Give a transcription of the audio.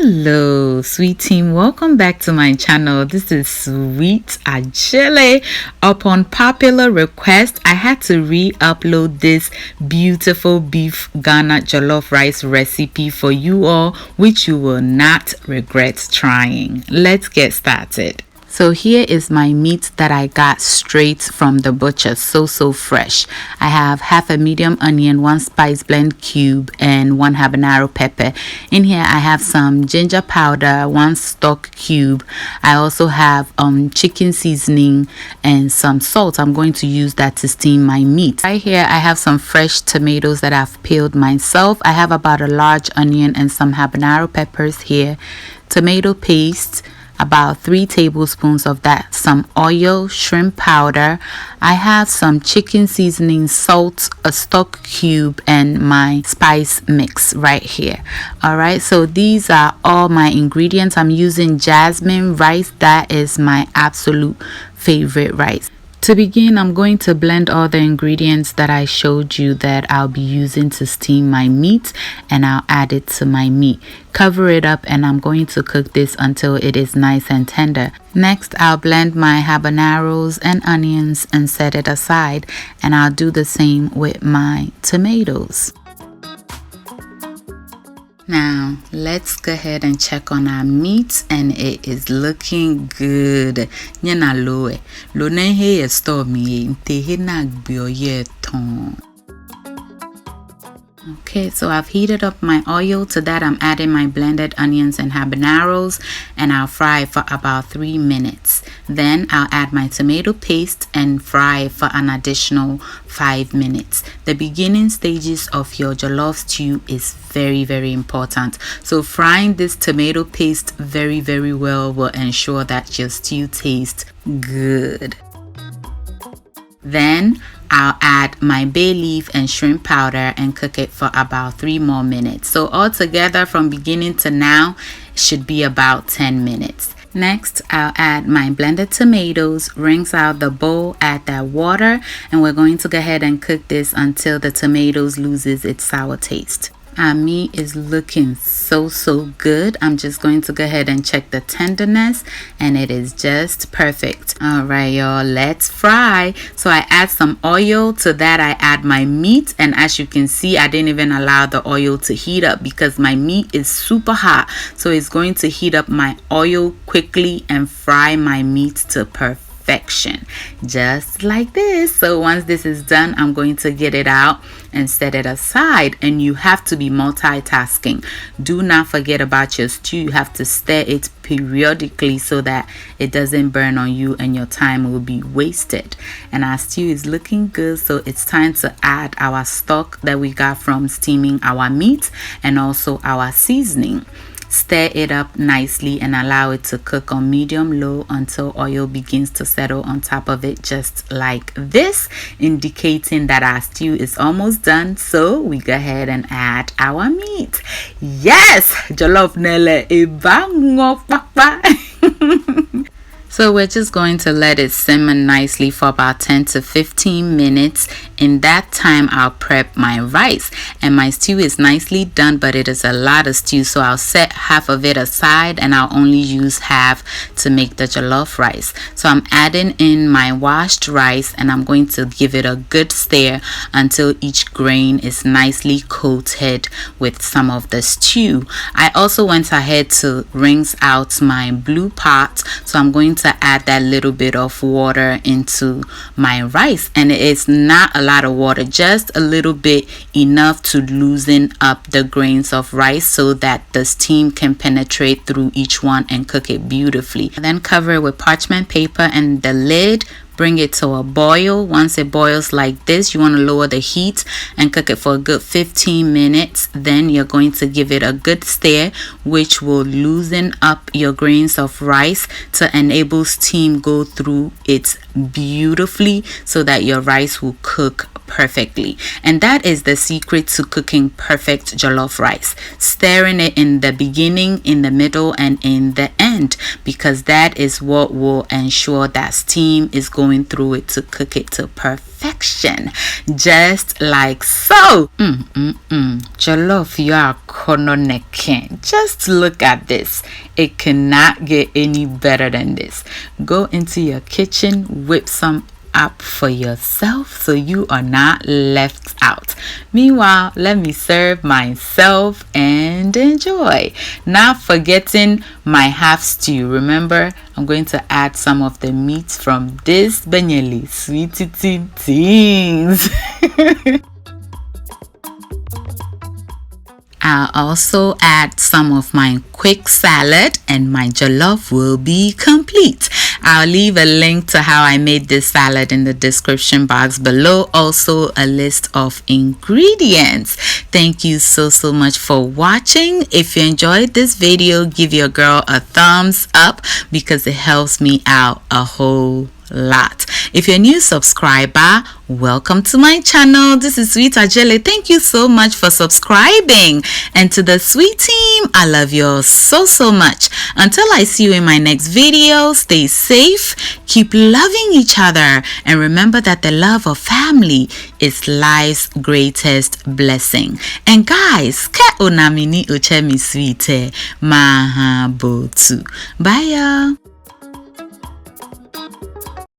Hello, sweet team. Welcome back to my channel. This is Sweet Adjeley. Upon popular request, I had to re-upload this beautiful beef Ghana jollof rice recipe for you all, which you will not regret trying. Let's get started. So here is my meat that I got straight from the butcher, so fresh. I have half a medium onion, 1 spice blend cube, and 1 habanero pepper. In here I have some ginger powder, 1 stock cube. I also have chicken seasoning and some salt. I'm going to use that to steam my meat. Right here I have some fresh tomatoes that I've peeled myself. I have about a large onion and some habanero peppers here. Tomato paste, about 3 tablespoons of that, some oil, shrimp powder. I have some chicken seasoning, salt, a stock cube, and my spice mix right here. Alright, so these are all my ingredients. I'm using jasmine rice. That is my absolute favorite rice. To begin, I'm going to blend all the ingredients that I showed you that I'll be using to steam my meat, and I'll add it to my meat. Cover it up, and I'm going to cook this until it is nice and tender. Next, I'll blend my habaneros and onions and set it aside, and I'll do the same with my tomatoes. Now, let's go ahead and check on our meat, and it is looking good. Nyana loe. Lo ne he e stormy te he nag bio ye ton. Okay, so I've heated up my oil. To that, I'm adding my blended onions and habaneros, and I'll fry for about 3 minutes. Then I'll add my tomato paste and fry for an additional 5 minutes. The beginning stages of your jollof stew is very important. So frying this tomato paste very well will ensure that your stew tastes good. Then I'll add my bay leaf and shrimp powder and cook it for about 3 more minutes. So altogether from beginning to now should be about 10 minutes. Next, I'll add my blended tomatoes, rinse out the bowl, add that water, and we're going to go ahead and cook this until the tomatoes loses its sour taste. Our meat is looking so good. I'm just going to go ahead and check the tenderness, and it is just perfect. All right, y'all, let's fry. So I add some oil. To that, I add my meat, and as you can see, I didn't even allow the oil to heat up because my meat is super hot. So it's going to heat up my oil quickly and fry my meat to perfection, just like this. So once this is done, I'm going to get it out and set it aside. And you have to be multitasking. Do not forget about your stew. You have to stir it periodically so that it doesn't burn on you and your time will be wasted. And our stew is looking good, so it's time to add our stock that we got from steaming our meat and also our seasoning. Stir it up nicely and allow it to cook on medium-low until oil begins to settle on top of it, just like this, indicating that our stew is almost done. So we go ahead and add our meat. Yes! Jollof nele ebango papa. So we're just going to let it simmer nicely for about 10 to 15 minutes. In that time, I'll prep my rice, and my stew is nicely done, but it is a lot of stew, so I'll set half of it aside and I'll only use half to make the jollof rice. So I'm adding in my washed rice, and I'm going to give it a good stir until each grain is nicely coated with some of the stew. I also went ahead to rinse out my blue pot, so I'm going to add that little bit of water into my rice, and it's not a lot of water, just a little bit, enough to loosen up the grains of rice so that the steam can penetrate through each one and cook it beautifully. And then cover it with parchment paper and the lid. Bring it to a boil. Once it boils like this, you want to lower the heat and cook it for a good 15 minutes. Then you're going to give it a good stir, which will loosen up your grains of rice to enable steam go through it beautifully so that your rice will cook perfectly. And that is the secret to cooking perfect jollof rice. Stirring it in the beginning, in the middle, and in the end, because that is what will ensure that steam is going going through it to cook it to perfection, just like so. Jollof, you are kononeken. Just look at this. It cannot get any better than this. Go into your kitchen, whip some up for yourself so you are not left out. Meanwhile, let me serve myself and enjoy. Not forgetting my half stew. Remember, I'm going to add some of the meat from this Adjeley Sweet things. I'll also add some of my quick salad and my jollof will be complete. I'll leave a link to how I made this salad in the description box below. Also a list of ingredients. Thank you so much for watching. If you enjoyed this video, give your girl a thumbs up because it helps me out a whole lot. If you're a new subscriber, welcome to my channel. This is Sweet Adjeley. Thank you so much for subscribing. And to the sweet team, I love you all so much. Until I see you in my next video, stay safe, keep loving each other, and remember that the love of family is life's greatest blessing. And guys, ke onamini uchemi sweet mahabotu. Bye y'all.